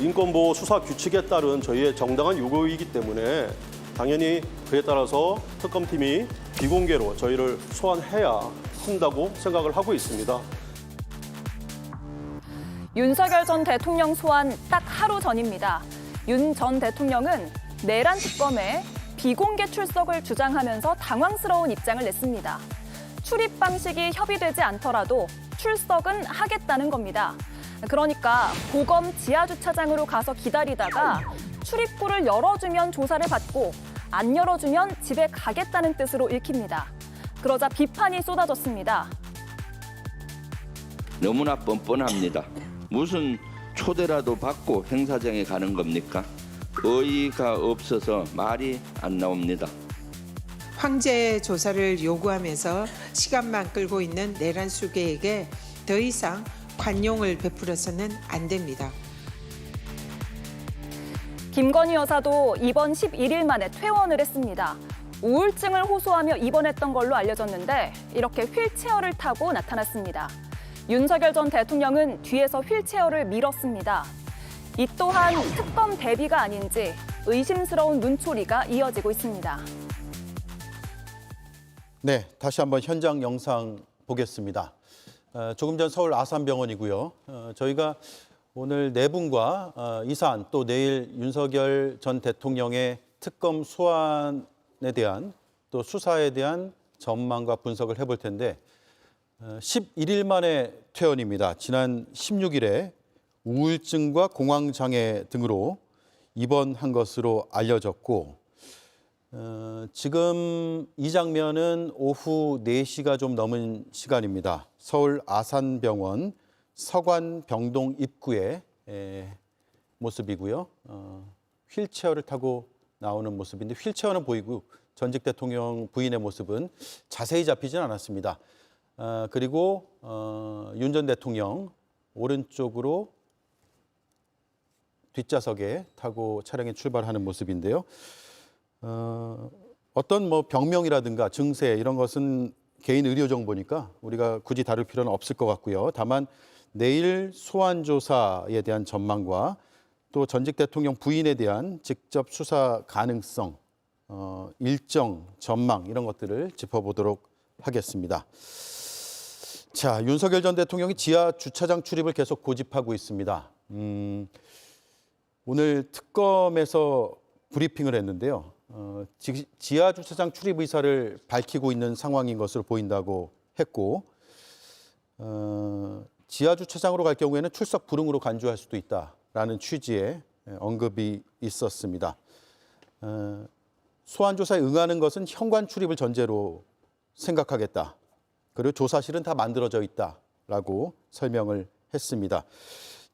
인권보호 수사 규칙에 따른 저희의 정당한 요구이기 때문에 당연히 그에 따라서 특검팀이 비공개로 저희를 소환해야 한다고 생각을 하고 있습니다. 윤석열 전 대통령 소환 딱 하루 전입니다. 윤 전 대통령은 내란 특검에 비공개 출석을 주장하면서 당황스러운 입장을 냈습니다. 출입 방식이 협의되지 않더라도 출석은 하겠다는 겁니다. 그러니까 고검 지하주차장으로 가서 기다리다가 출입구를 열어주면 조사를 받고 안 열어주면 집에 가겠다는 뜻으로 읽힙니다. 그러자 비판이 쏟아졌습니다. 너무나 뻔뻔합니다. 무슨 초대라도 받고 행사장에 가는 겁니까? 어이가 없어서 말이 안 나옵니다. 황제 조사를 요구하면서 시간만 끌고 있는 내란 수괴에게 더 이상 관용을 베풀어서는 안 됩니다. 김건희 여사도 입원 11일 만에 퇴원을 했습니다. 우울증을 호소하며 입원했던 걸로 알려졌는데 이렇게 휠체어를 타고 나타났습니다. 윤석열 전 대통령은 뒤에서 휠체어를 밀었습니다. 이 또한 특검 대비가 아닌지 의심스러운 눈초리가 이어지고 있습니다. 네, 다시 한번 현장 영상 보겠습니다. 조금 전 서울 아산병원이고요. 저희가 오늘 네 분과 이 사안 또 내일 윤석열 전 대통령의 특검 소환에 대한 또 수사에 대한 전망과 분석을 해볼 텐데 11일 만에 퇴원입니다. 지난 16일에 우울증과 공황장애 등으로 입원한 것으로 알려졌고 지금 이 장면은 오후 4시가 좀 넘은 시간입니다. 서울 아산병원 서관병동 입구의 모습이고요. 휠체어를 타고 나오는 모습인데 휠체어는 보이고 전직 대통령 부인의 모습은 자세히 잡히진 않았습니다. 그리고 윤 전 대통령 오른쪽으로 뒷좌석에 타고 차량에 출발하는 모습인데요. 어떤 병명이라든가 증세 이런 것은 개인 의료 정보니까 우리가 굳이 다룰 필요는 없을 것 같고요. 다만 내일 소환 조사에 대한 전망과 또 전직 대통령 부인에 대한 직접 수사 가능성, 일정, 전망 이런 것들을 짚어보도록 하겠습니다. 자, 윤석열 전 대통령이 지하 주차장 출입을 계속 고집하고 있습니다. 오늘 특검에서 브리핑을 했는데요. 지하 주차장 출입 의사를 밝히고 있는 상황인 것으로 보인다고 했고 지하 주차장으로 갈 경우에는 출석 불응으로 간주할 수도 있다라는 취지의 언급이 있었습니다. 소환 조사에 응하는 것은 현관 출입을 전제로 생각하겠다. 그리고 조사실은 다 만들어져 있다라고 설명을 했습니다.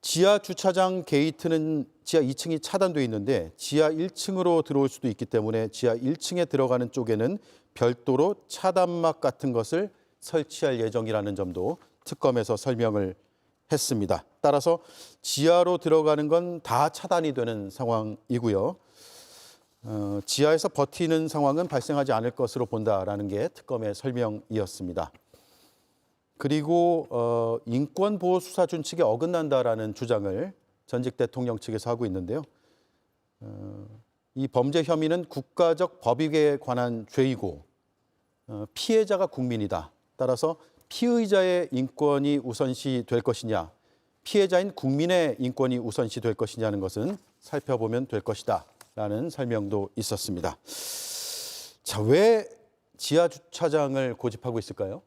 지하 주차장 게이트는 지하 2층이 차단돼 있는데 지하 1층으로 들어올 수도 있기 때문에 지하 1층에 들어가는 쪽에는 별도로 차단막 같은 것을 설치할 예정이라는 점도 특검에서 설명을 했습니다. 따라서 지하로 들어가는 건 다 차단이 되는 상황이고요. 지하에서 버티는 상황은 발생하지 않을 것으로 본다라는 게 특검의 설명이었습니다. 그리고 인권보호수사 준칙에 어긋난다라는 주장을 전직 대통령 측에서 하고 있는데요. 이 범죄 혐의는 국가적 법익에 관한 죄이고 피해자가 국민이다. 따라서 피의자의 인권이 우선시 될 것이냐, 피해자인 국민의 인권이 우선시 될 것이냐는 것은 살펴보면 될 것이다. 라는 설명도 있었습니다. 자, 왜 지하 주차장을 고집하고 있을까요?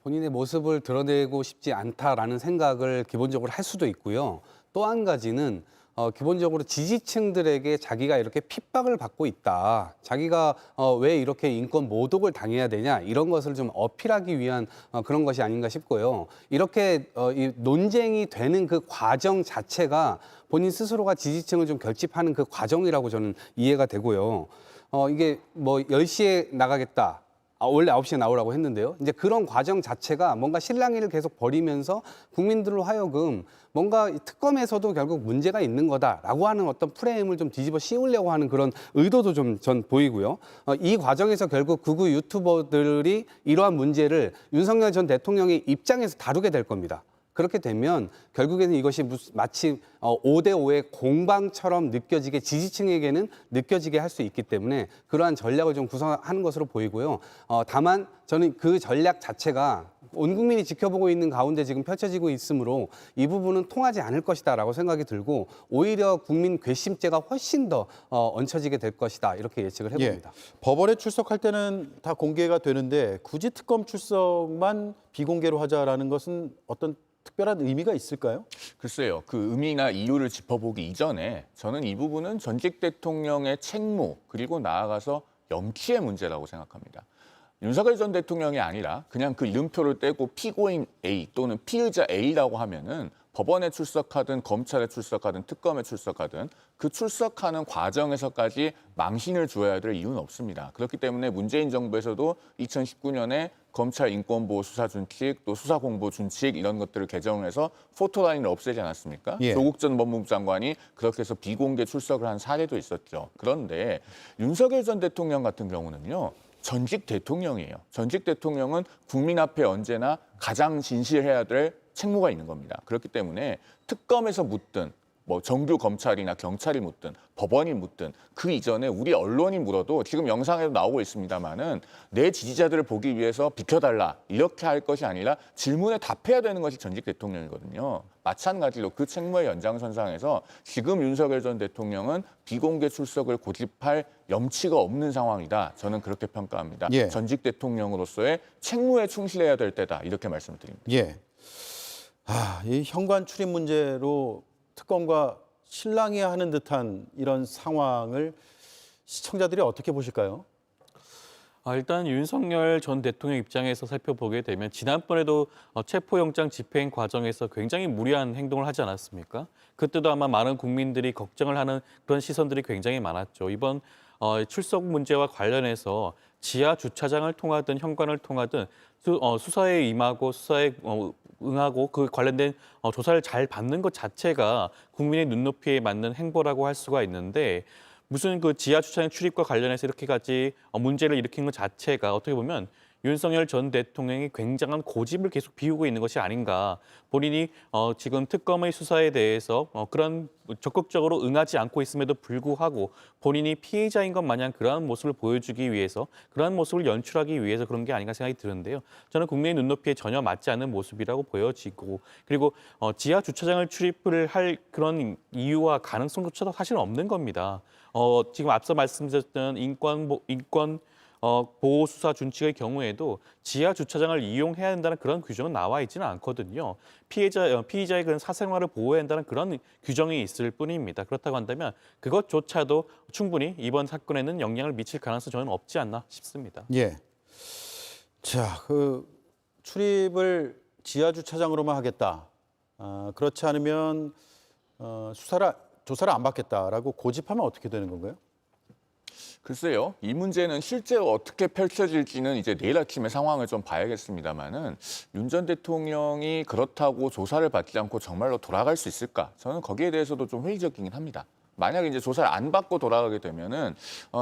본인의 모습을 드러내고 싶지 않다라는 생각을 기본적으로 할 수도 있고요. 또 한 가지는 기본적으로 지지층들에게 자기가 이렇게 핍박을 받고 있다. 자기가 왜 이렇게 인권 모독을 당해야 되냐 이런 것을 좀 어필하기 위한 그런 것이 아닌가 싶고요. 이렇게 이 논쟁이 되는 그 과정 자체가 본인 스스로가 지지층을 좀 결집하는 그 과정이라고 저는 이해가 되고요. 이게 뭐 10시에 나가겠다. 원래 9시에 나오라고 했는데요. 이제 그런 과정 자체가 뭔가 실랑이를 계속 벌이면서 국민들로 하여금 뭔가 특검에서도 결국 문제가 있는 거다라고 하는 어떤 프레임을 좀 뒤집어 씌우려고 하는 그런 의도도 좀 전 보이고요. 이 과정에서 결국 극우 유튜버들이 이러한 문제를 윤석열 전 대통령의 입장에서 다루게 될 겁니다. 그렇게 되면 결국에는 이것이 마치 5대5의 공방처럼 느껴지게 지지층에게는 느껴지게 할 수 있기 때문에 그러한 전략을 좀 구성하는 것으로 보이고요. 다만 저는 그 전략 자체가 온 국민이 지켜보고 있는 가운데 지금 펼쳐지고 있으므로 이 부분은 통하지 않을 것이다라고 생각이 들고 오히려 국민 괘씸죄가 훨씬 더 얹혀지게 될 것이다 이렇게 예측을 해봅니다. 법원에 출석할 때는 다 공개가 되는데 굳이 특검 출석만 비공개로 하자라는 것은 어떤 특별한 의미가 있을까요? 글쎄요. 그 의미나 이유를 짚어보기 이전에 저는 이 부분은 전직 대통령의 책무 그리고 나아가서 염치의 문제라고 생각합니다. 윤석열 전 대통령이 아니라 그냥 그 이름표를 떼고 피고인 A 또는 피의자 A라고 하면은 법원에 출석하든 검찰에 출석하든 특검에 출석하든 그 출석하는 과정에서까지 망신을 줘야 될 이유는 없습니다. 그렇기 때문에 문재인 정부에서도 2019년에 검찰 인권보호수사준칙 또 수사공보준칙 이런 것들을 개정해서 포토라인을 없애지 않았습니까? 예. 조국 전 법무부 장관이 그렇게 해서 비공개 출석을 한 사례도 있었죠. 그런데 윤석열 전 대통령 같은 경우는요. 전직 대통령이에요. 전직 대통령은 국민 앞에 언제나 가장 진실해야 될 책무가 있는 겁니다. 그렇기 때문에 특검에서 묻든 뭐 정규 검찰이나 경찰이 묻든 법원이 묻든 그 이전에 우리 언론이 물어도 지금 영상에도 나오고 있습니다마는 내 지지자들을 보기 위해서 비켜달라 이렇게 할 것이 아니라 질문에 답해야 되는 것이 전직 대통령이거든요. 마찬가지로 그 책무의 연장선상에서 지금 윤석열 전 대통령은 비공개 출석을 고집할 염치가 없는 상황이다. 저는 그렇게 평가합니다. 예. 전직 대통령으로서의 책무에 충실해야 될 때다. 이렇게 말씀드립니다. 예. 이 현관 출입 문제로 특검과 실랑이야 하는 듯한 이런 상황을 시청자들이 어떻게 보실까요? 일단 윤석열 전 대통령 입장에서 살펴보게 되면 지난번에도 체포영장 집행 과정에서 굉장히 무리한 행동을 하지 않았습니까? 그때도 아마 많은 국민들이 걱정을 하는 그런 시선들이 굉장히 많았죠. 이번 출석 문제와 관련해서 지하 주차장을 통하든 현관을 통하든 수사에 임하고 수사에 응하고 그 관련된 조사를 잘 받는 것 자체가 국민의 눈높이에 맞는 행보라고 할 수가 있는데 무슨 그 지하 주차장 출입과 관련해서 이렇게까지 문제를 일으킨 것 자체가 어떻게 보면 윤석열 전 대통령이 굉장한 고집을 계속 피우고 있는 것이 아닌가. 본인이 지금 특검의 수사에 대해서 그런 적극적으로 응하지 않고 있음에도 불구하고 본인이 피해자인 것 마냥 그러한 모습을 보여주기 위해서 그러한 모습을 연출하기 위해서 그런 게 아닌가 생각이 드는데요. 저는 국민의 눈높이에 전혀 맞지 않는 모습이라고 보여지고 그리고 지하 주차장을 출입을 할 그런 이유와 가능성조차도 사실은 없는 겁니다. 지금 앞서 말씀드렸던 인권 보호 수사 준칙의 경우에도 지하 주차장을 이용해야 한다는 그런 규정은 나와 있지는 않거든요. 피의자의 그런 사생활을 보호해야 한다는 그런 규정이 있을 뿐입니다. 그렇다고 한다면 그것조차도 충분히 이번 사건에는 영향을 미칠 가능성이 저는 없지 않나 싶습니다. 예. 자, 그 출입을 지하 주차장으로만 하겠다. 그렇지 않으면 조사를 안 받겠다라고 고집하면 어떻게 되는 건가요? 글쎄요. 이 문제는 실제로 어떻게 펼쳐질지는 이제 내일 아침에 상황을 좀 봐야겠습니다만은 윤 전 대통령이 그렇다고 조사를 받지 않고 정말로 돌아갈 수 있을까? 저는 거기에 대해서도 좀 회의적이긴 합니다. 만약에 이제 조사를 안 받고 돌아가게 되면은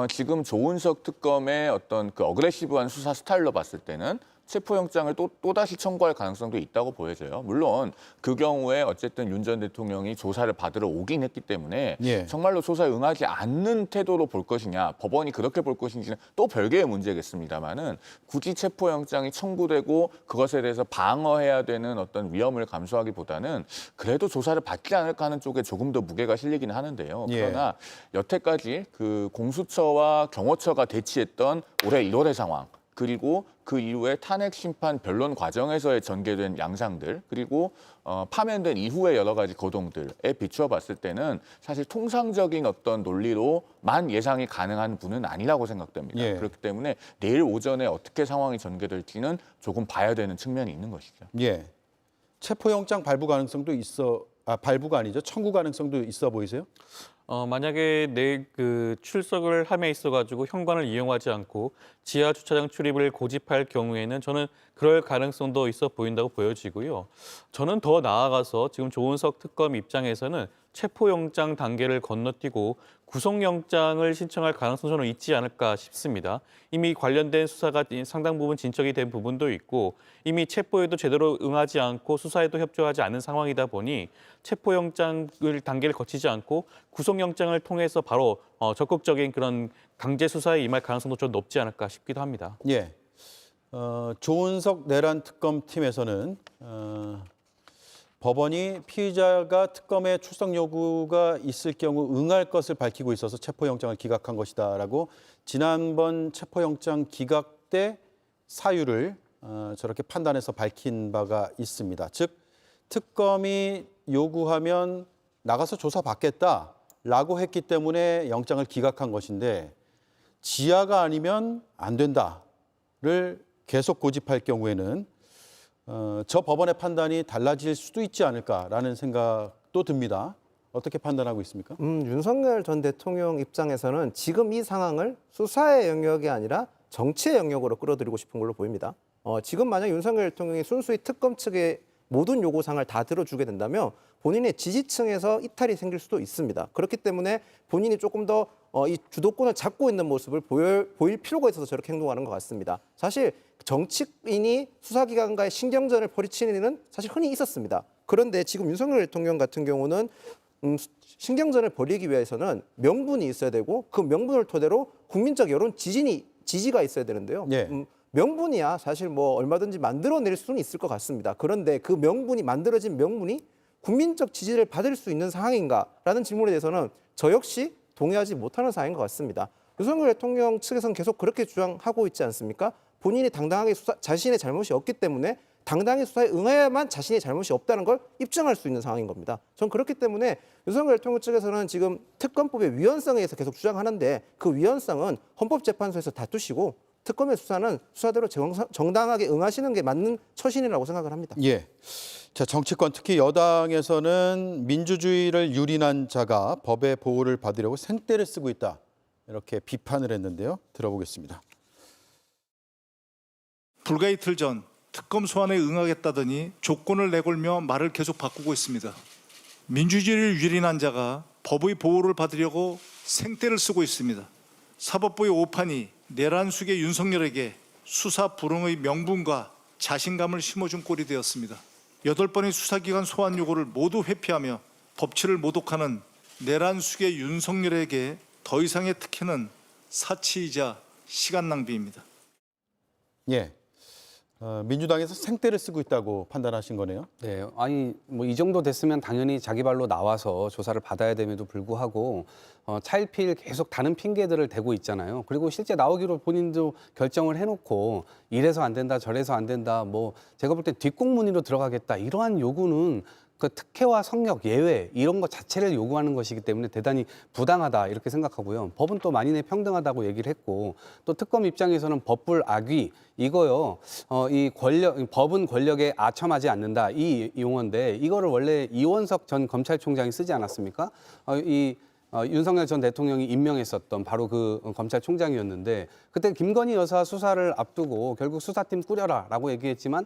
지금 조은석 특검의 어떤 그 어그레시브한 수사 스타일로 봤을 때는 체포영장을 또다시 청구할 가능성도 있다고 보여져요. 물론 그 경우에 어쨌든 윤 전 대통령이 조사를 받으러 오긴 했기 때문에 예. 정말로 조사에 응하지 않는 태도로 볼 것이냐, 법원이 그렇게 볼 것인지는 또 별개의 문제겠습니다만은 굳이 체포영장이 청구되고 그것에 대해서 방어해야 되는 어떤 위험을 감수하기보다는 그래도 조사를 받지 않을까 하는 쪽에 조금 더 무게가 실리기는 하는데요. 예. 그러나 여태까지 그 공수처와 경호처가 대치했던 올해 1월의 상황, 그리고 그 이후에 탄핵 심판 변론 과정에서의 전개된 양상들, 그리고 파면된 이후의 여러 가지 거동들에 비추어 봤을 때는 사실 통상적인 어떤 논리로만 예상이 가능한 분은 아니라고 생각됩니다. 예. 그렇기 때문에 내일 오전에 어떻게 상황이 전개될지는 조금 봐야 되는 측면이 있는 것이죠. 예. 체포영장 발부 가능성도 발부가 아니죠. 청구 가능성도 있어 보이세요? 만약에 내일 그 출석을 함에 있어가지고 현관을 이용하지 않고 지하 주차장 출입을 고집할 경우에는 저는 그럴 가능성도 있어 보인다고 보여지고요. 저는 더 나아가서 지금 조은석 특검 입장에서는 체포영장 단계를 건너뛰고 구속영장을 신청할 가능성은 저는 있지 않을까 싶습니다. 이미 관련된 수사가 상당 부분 진척이 된 부분도 있고 이미 체포에도 제대로 응하지 않고 수사에도 협조하지 않은 상황이다 보니 체포영장을 단계를 거치지 않고 구속영장을 통해서 바로 적극적인 그런 강제 수사에 임할 가능성도 좀 높지 않을까 싶기도 합니다. 예. 조은석 내란 특검팀에서는 법원이 피의자가 특검에 출석 요구가 있을 경우 응할 것을 밝히고 있어서 체포영장을 기각한 것이다라고 지난번 체포영장 기각 때 사유를 저렇게 판단해서 밝힌 바가 있습니다. 즉 특검이 요구하면 나가서 조사받겠다라고 했기 때문에 영장을 기각한 것인데 지하가 아니면 안 된다를 계속 고집할 경우에는 저 법원의 판단이 달라질 수도 있지 않을까라는 생각도 듭니다. 어떻게 판단하고 있습니까? 윤석열 전 대통령 입장에서는 지금 이 상황을 수사의 영역이 아니라 정치의 영역으로 끌어들이고 싶은 걸로 보입니다. 지금 만약 윤석열 대통령이 순수히 특검 측의 모든 요구사항을 다 들어주게 된다면 본인의 지지층에서 이탈이 생길 수도 있습니다. 그렇기 때문에 본인이 조금 더 이 주도권을 잡고 있는 모습을 보일 필요가 있어서 저렇게 행동하는 것 같습니다. 사실 정치인이 수사기관과의 신경전을 벌이치는 일은 사실 흔히 있었습니다. 그런데 지금 윤석열 대통령 같은 경우는 신경전을 벌이기 위해서는 명분이 있어야 되고 그 명분을 토대로 국민적 여론 지지가 있어야 되는데요. 예. 명분이야 사실 뭐 얼마든지 만들어낼 수는 있을 것 같습니다. 그런데 그 명분이 만들어진 명분이 국민적 지지를 받을 수 있는 상황인가라는 질문에 대해서는 저 역시 동의하지 못하는 사항인 것 같습니다. 윤석열 대통령 측에서는 계속 그렇게 주장하고 있지 않습니까? 본인이 당당하게 자신의 잘못이 없기 때문에 당당히 수사에 응해야만 자신의 잘못이 없다는 걸 입증할 수 있는 상황인 겁니다. 저는 그렇기 때문에 윤석열 대통령 측에서는 지금 특검법의 위헌성에 대해서 계속 주장하는데 그 위헌성은 헌법재판소에서 다투시고 특검의 수사는 수사대로 정당하게 응하시는 게 맞는 처신이라고 생각을 합니다. 예. 자, 정치권 특히 여당에서는 민주주의를 유린한 자가 법의 보호를 받으려고 생떼를 쓰고 있다. 이렇게 비판을 했는데요. 들어보겠습니다. 불과 이틀 전 특검 소환에 응하겠다더니 조건을 내걸며 말을 계속 바꾸고 있습니다. 민주주의를 유린한 자가 법의 보호를 받으려고 생떼를 쓰고 있습니다. 사법부의 오판이 내란 수계 윤석열에게 수사 불응의 명분과 자신감을 심어준 꼴이 되었습니다. 8번의 수사기관 소환 요구를 모두 회피하며 법치를 모독하는 내란 수계 윤석열에게 더 이상의 특혜는 사치이자 시간 낭비입니다. 예. 민주당에서 생떼를 쓰고 있다고 판단하신 거네요. 네, 아니 뭐 이 정도 됐으면 당연히 자기 발로 나와서 조사를 받아야 됨에도 불구하고 차일피일 계속 다른 핑계들을 대고 있잖아요. 그리고 실제 나오기로 본인도 결정을 해놓고 이래서 안 된다, 저래서 안 된다, 뭐 제가 볼 때 뒷공무니로 들어가겠다 이러한 요구는 그 특혜와 성역, 예외 이런 것 자체를 요구하는 것이기 때문에 대단히 부당하다 이렇게 생각하고요. 법은 또 만인의 평등하다고 얘기를 했고 또 특검 입장에서는 법불 악위 이거요. 이 법은 권력에 아첨하지 않는다 이 용어인데 이거를 원래 이원석 전 검찰총장이 쓰지 않았습니까? 윤석열 전 대통령이 임명했었던 바로 그 검찰총장이었는데 그때 김건희 여사 수사를 앞두고 결국 수사팀 꾸려라라고 얘기했지만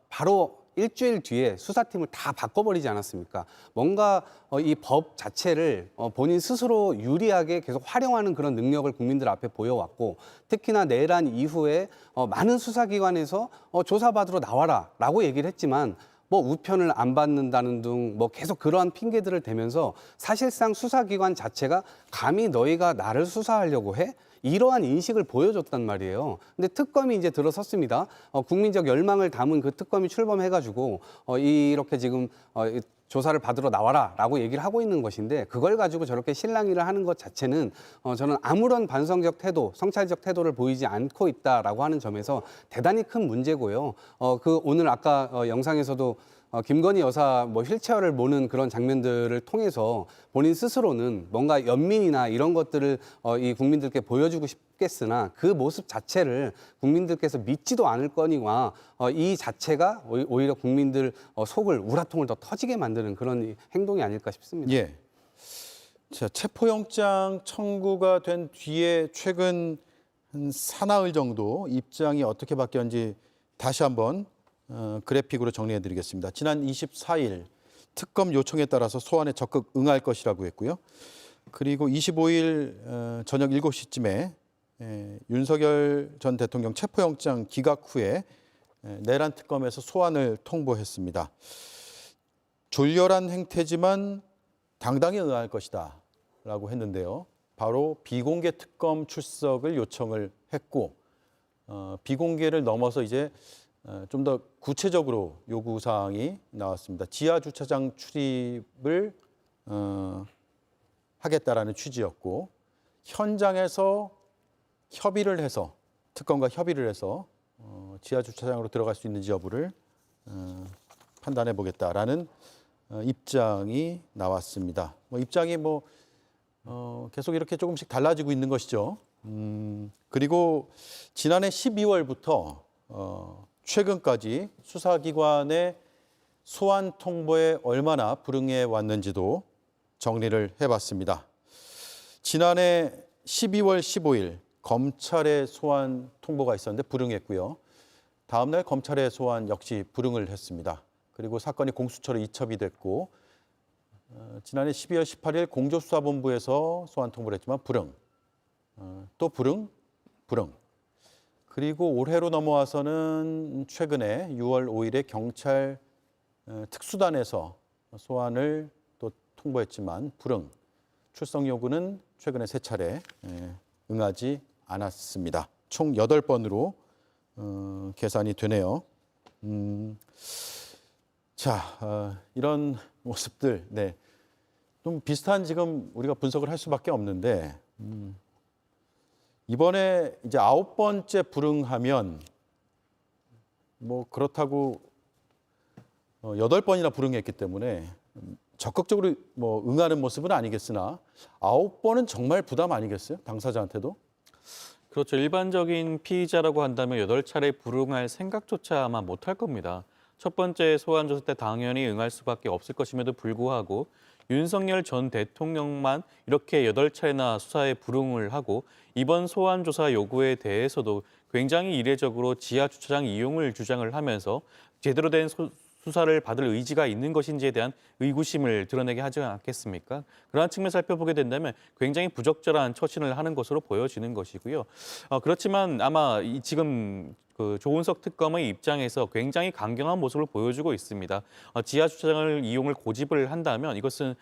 바로 일주일 뒤에 수사팀을 다 바꿔버리지 않았습니까? 뭔가 이 법 자체를 본인 스스로 유리하게 계속 활용하는 그런 능력을 국민들 앞에 보여왔고 특히나 내란 이후에 많은 수사기관에서 조사받으러 나와라라고 얘기를 했지만 뭐 우편을 안 받는다는 등 뭐 계속 그러한 핑계들을 대면서 사실상 수사기관 자체가 감히 너희가 나를 수사하려고 해? 이러한 인식을 보여줬단 말이에요. 근데 특검이 이제 들어섰습니다. 국민적 열망을 담은 그 특검이 출범해가지고 이렇게 지금 조사를 받으러 나와라라고 얘기를 하고 있는 것인데 그걸 가지고 저렇게 실랑이를 하는 것 자체는 저는 아무런 반성적 태도, 성찰적 태도를 보이지 않고 있다라고 하는 점에서 대단히 큰 문제고요. 그 오늘 아까 영상에서도 김건희 여사 뭐 휠체어를 모는 그런 장면들을 통해서 본인 스스로는 뭔가 연민이나 이런 것들을 이 국민들께 보여주고 싶겠으나 그 모습 자체를 국민들께서 믿지도 않을 거니와 이 자체가 오히려 국민들 속을 우라통을 더 터지게 만드는 그런 행동이 아닐까 싶습니다. 예. 자, 체포영장 청구가 된 뒤에 최근 한 사나흘 정도 입장이 어떻게 바뀌었는지 다시 한번 그래픽으로 정리해드리겠습니다. 지난 24일 특검 요청에 따라서 소환에 적극 응할 것이라고 했고요. 그리고 25일 저녁 7시쯤에 윤석열 전 대통령 체포영장 기각 후에 내란 특검에서 소환을 통보했습니다. 졸렬한 행태지만 당당히 응할 것이다 라고 했는데요. 바로 비공개 특검 출석을 요청을 했고 비공개를 넘어서 이제 좀 더 구체적으로 요구사항이 나왔습니다. 지하주차장 출입을 하겠다라는 취지였고 현장에서 협의를 해서 특검과 협의를 해서 지하주차장으로 들어갈 수 있는지 여부를 판단해 보겠다라는 입장이 나왔습니다. 입장이 계속 이렇게 조금씩 달라지고 있는 것이죠. 그리고 지난해 12월부터 최근까지 수사기관의 소환 통보에 얼마나 불응해 왔는지도 정리를 해봤습니다. 지난해 12월 15일 검찰의 소환 통보가 있었는데 불응했고요. 다음 날 검찰의 소환 역시 불응을 했습니다. 그리고 사건이 공수처로 이첩이 됐고 지난해 12월 18일 공조수사본부에서 소환 통보를 했지만 불응, 또 불응. 그리고 올해로 넘어와서는 최근에 6월 5일에 경찰 특수단에서 소환을 또 통보했지만 불응. 출석 요구는 최근에 3차례 응하지 않았습니다. 총 8번으로 계산이 되네요. 이런 모습들, 좀 비슷한 지금 우리가 분석을 할 수밖에 없는데 이번에 이제 9번째 불응하면 그렇다고 8번이나 불응했기 때문에 적극적으로 응하는 모습은 아니겠으나 9번은 정말 부담 아니겠어요? 당사자한테도? 그렇죠. 일반적인 피의자라고 한다면 8차례 불응할 생각조차 아마 못할 겁니다. 첫 번째 소환 조사 때 당연히 응할 수밖에 없을 것임에도 불구하고 윤석열 전 대통령만 이렇게 8차례나 수사에 불응을 하고 이번 소환 조사 요구에 대해서도 굉장히 이례적으로 지하 주차장 이용을 주장을 하면서 제대로 된 수사를 받을 의지가 있는 것인지에 대한 의구심을 드러내게 하지 않겠습니까? 그러한 측면 살펴보게 된다면 굉장히 부적절한 처신을 하는 것으로 보여지는 것이고요. 그렇지만 아마 지금 조은석 특검의 입장에서 굉장히 강경한 모습을 보여주고 있습니다. 지하 주차장을 이용을 고집을 한다면 이것은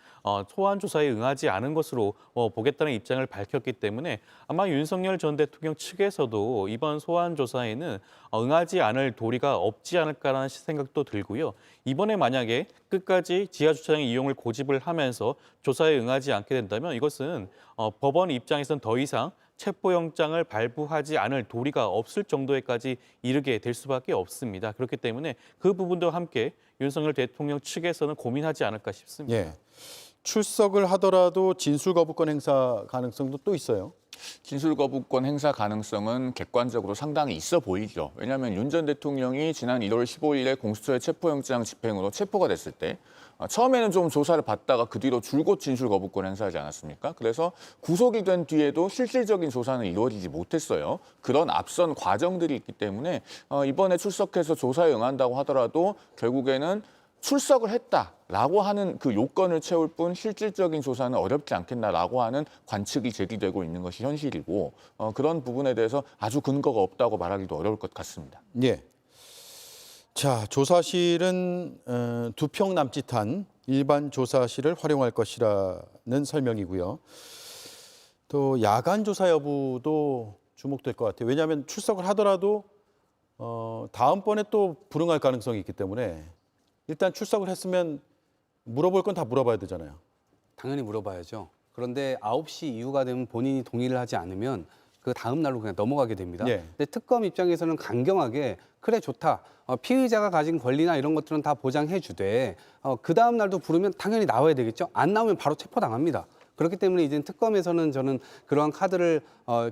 소환 조사에 응하지 않은 것으로 보겠다는 입장을 밝혔기 때문에 아마 윤석열 전 대통령 측에서도 이번 소환 조사에는 응하지 않을 도리가 없지 않을까라는 생각도 들고요. 이번에 만약에 끝까지 지하 주차장 이용을 고집을 하면서 조사에 응하지 않게 된다면 이것은 법원 입장에서는 더 이상 체포영장을 발부하지 않을 도리가 없을 정도에까지 이르게 될 수밖에 없습니다. 그렇기 때문에 그 부분도 함께 윤석열 대통령 측에서는 고민하지 않을까 싶습니다. 예. 출석을 하더라도 진술 거부권 행사 가능성도 또 있어요. 진술 거부권 행사 가능성은 객관적으로 상당히 있어 보이죠. 왜냐하면 윤 전 대통령이 지난 1월 15일에 공수처의 체포영장 집행으로 체포가 됐을 때 처음에는 좀 조사를 받다가 그 뒤로 줄곧 진술 거부권 행사하지 않았습니까? 그래서 구속이 된 뒤에도 실질적인 조사는 이루어지지 못했어요. 그런 앞선 과정들이 있기 때문에 이번에 출석해서 조사에 응한다고 하더라도 결국에는 출석을 했다라고 하는 그 요건을 채울 뿐 실질적인 조사는 어렵지 않겠나라고 하는 관측이 제기되고 있는 것이 현실이고 그런 부분에 대해서 아주 근거가 없다고 말하기도 어려울 것 같습니다. 예. 자, 조사실은 2평 남짓한 일반 조사실을 활용할 것이라는 설명이고요. 또 야간 조사 여부도 주목될 것 같아요. 왜냐하면 출석을 하더라도 다음번에 또 불응할 가능성이 있기 때문에 일단 출석을 했으면 물어볼 건 다 물어봐야 되잖아요. 당연히 물어봐야죠. 그런데 9시 이후가 되면 본인이 동의를 하지 않으면 그 다음 날로 그냥 넘어가게 됩니다. 예. 근데 특검 입장에서는 강경하게 그래 좋다. 피의자가 가진 권리나 이런 것들은 다 보장해 주되 그 다음 날도 부르면 당연히 나와야 되겠죠. 안 나오면 바로 체포당합니다. 그렇기 때문에 이제 특검에서는 저는 그러한 카드를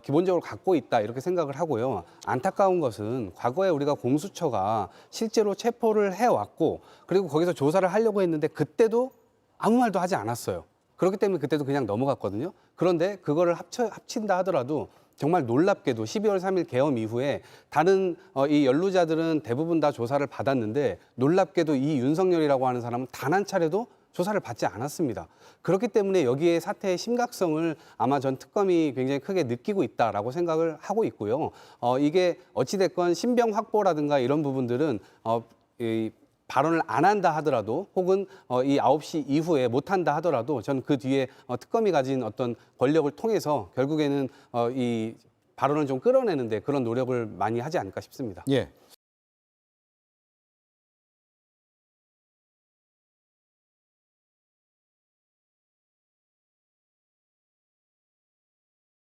기본적으로 갖고 있다 이렇게 생각을 하고요. 안타까운 것은 과거에 우리가 공수처가 실제로 체포를 해왔고 그리고 거기서 조사를 하려고 했는데 그때도 아무 말도 하지 않았어요. 그렇기 때문에 그때도 그냥 넘어갔거든요. 그런데 그거를 합친다 하더라도 정말 놀랍게도 12월 3일 계엄 이후에 다른 이 연루자들은 대부분 다 조사를 받았는데 놀랍게도 이 윤석열이라고 하는 사람은 단 한 차례도 조사를 받지 않았습니다. 그렇기 때문에 여기에 사태의 심각성을 아마 전 특검이 굉장히 크게 느끼고 있다라고 생각을 하고 있고요. 이게 어찌됐건 신병 확보라든가 이런 부분들은 이 발언을 안 한다 하더라도 혹은 이 9시 이후에 못 한다 하더라도 전 그 뒤에 특검이 가진 어떤 권력을 통해서 결국에는 이 발언을 좀 끌어내는데 그런 노력을 많이 하지 않을까 싶습니다. 예.